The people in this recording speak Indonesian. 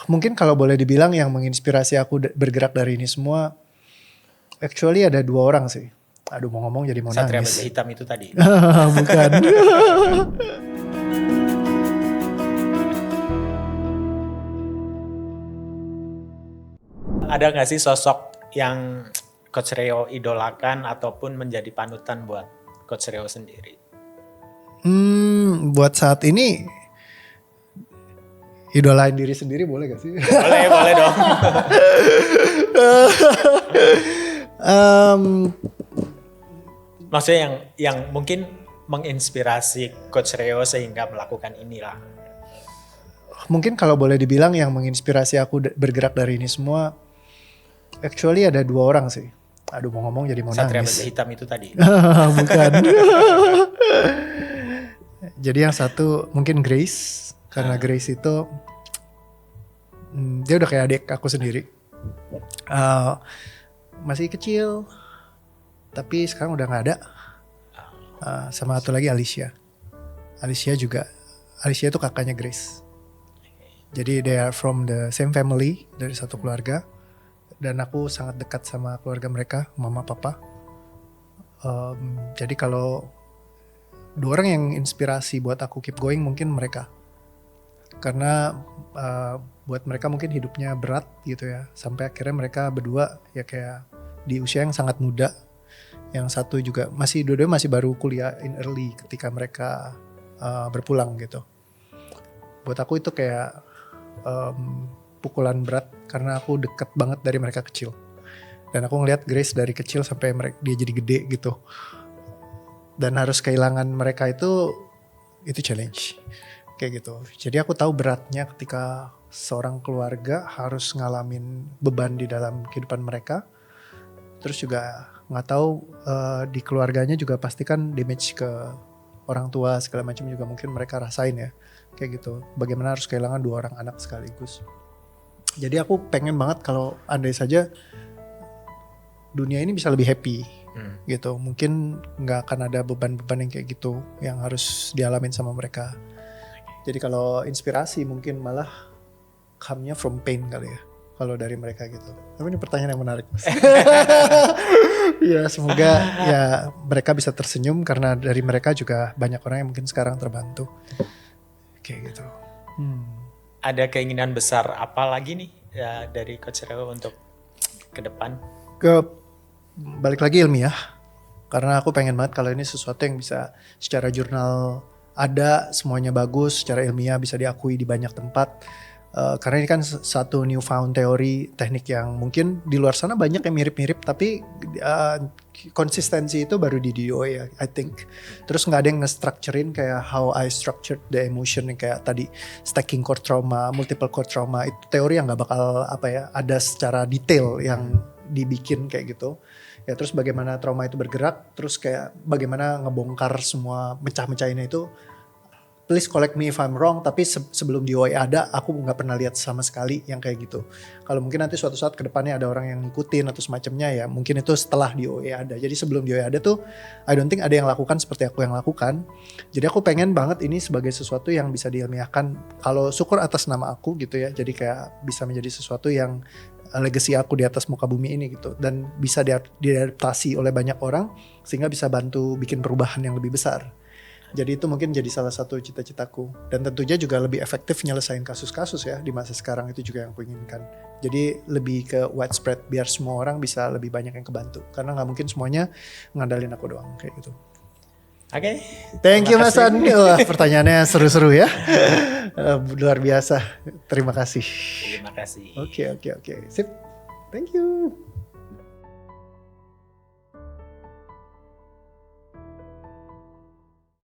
Mungkin kalau boleh dibilang yang menginspirasi aku bergerak dari ini semua, actually ada 2 orang sih. Aduh, mau ngomong jadi mau Satria nangis. Baja Hitam itu tadi. Bukan. Ada gak sih sosok yang Coach Reo idolakan ataupun menjadi panutan buat Coach Reo sendiri? Buat saat ini idolain diri sendiri boleh gak sih? Boleh dong. Maksudnya yang mungkin menginspirasi Coach Reo sehingga melakukan inilah. Mungkin kalau boleh dibilang yang menginspirasi aku bergerak dari ini semua, actually ada 2 orang sih. Aduh, mau ngomong jadi mau Satria nangis. Baja Hitam itu tadi. Bukan. Jadi yang satu mungkin Grace, karena Grace itu dia udah kayak adik aku sendiri. Masih kecil, tapi sekarang udah gak ada. Sama satu lagi Alicia. Alicia itu kakaknya Grace. Jadi they are from the same family, dari satu keluarga. Dan aku sangat dekat sama keluarga mereka, mama papa. Jadi kalau 2 orang yang inspirasi buat aku keep going mungkin mereka. Karena buat mereka mungkin hidupnya berat gitu ya. Sampai akhirnya mereka berdua ya kayak di usia yang sangat muda. Yang satu juga dua-duanya masih baru kuliah in early ketika mereka berpulang gitu. Buat aku itu kayak pukulan berat karena aku deket banget dari mereka kecil. Dan aku ngeliat Grace dari kecil sampai dia jadi gede gitu. Dan harus kehilangan mereka itu challenge. Kayak gitu. Jadi aku tahu beratnya ketika seorang keluarga harus ngalamin beban di dalam kehidupan mereka. Terus juga gak tahu di keluarganya juga pasti kan damage ke orang tua segala macam juga mungkin mereka rasain ya. Kayak gitu. Bagaimana harus kehilangan 2 orang anak sekaligus. Jadi aku pengen banget kalau andai saja dunia ini bisa lebih happy gitu. Mungkin gak akan ada beban-beban yang kayak gitu yang harus dialamin sama mereka. Jadi kalau inspirasi mungkin malah come-nya from pain kali ya. Kalau dari mereka gitu. Tapi ini pertanyaan yang menarik Mas. Ya semoga ya mereka bisa tersenyum karena dari mereka juga banyak orang yang mungkin sekarang terbantu. Kayak gitu. Ada keinginan besar apa lagi nih ya, dari Coach Reo untuk ke depan? Balik lagi ilmiah. Karena aku pengen banget kalau ini sesuatu yang bisa secara jurnal ada, semuanya bagus, secara ilmiah bisa diakui di banyak tempat. Karena ini kan satu newfound teori teknik yang mungkin di luar sana banyak yang mirip-mirip, tapi konsistensi itu baru di DOA ya, I think. Terus gak ada yang nge-structurein kayak how I structured the emotion, yang kayak tadi stacking core trauma, multiple core trauma, itu teori yang gak bakal ada secara detail yang dibikin kayak gitu. Ya terus bagaimana trauma itu bergerak, terus kayak bagaimana ngebongkar semua mecah-mecahinnya itu. Please correct me if I'm wrong, tapi sebelum di OA ada, aku gak pernah lihat sama sekali yang kayak gitu. Kalau mungkin nanti suatu saat ke depannya ada orang yang ngikutin atau semacamnya ya, mungkin itu setelah di OA ada. Jadi sebelum di OA ada tuh, I don't think ada yang lakukan seperti aku yang lakukan. Jadi aku pengen banget ini sebagai sesuatu yang bisa diilmiahkan. Kalau syukur atas nama aku gitu ya, jadi kayak bisa menjadi sesuatu yang legacy aku di atas muka bumi ini gitu. Dan bisa diadaptasi oleh banyak orang, sehingga bisa bantu bikin perubahan yang lebih besar. Jadi itu mungkin jadi salah satu cita-citaku. Dan tentunya juga lebih efektif nyelesain kasus-kasus ya di masa sekarang, itu juga yang aku inginkan. Jadi lebih ke widespread biar semua orang bisa lebih banyak yang kebantu. Karena gak mungkin semuanya ngandalin aku doang kayak gitu. Oke. Thank you Mas Andi. Wah, pertanyaannya seru-seru ya. Luar biasa. Terima kasih. Terima kasih. Oke. Sip. Thank you.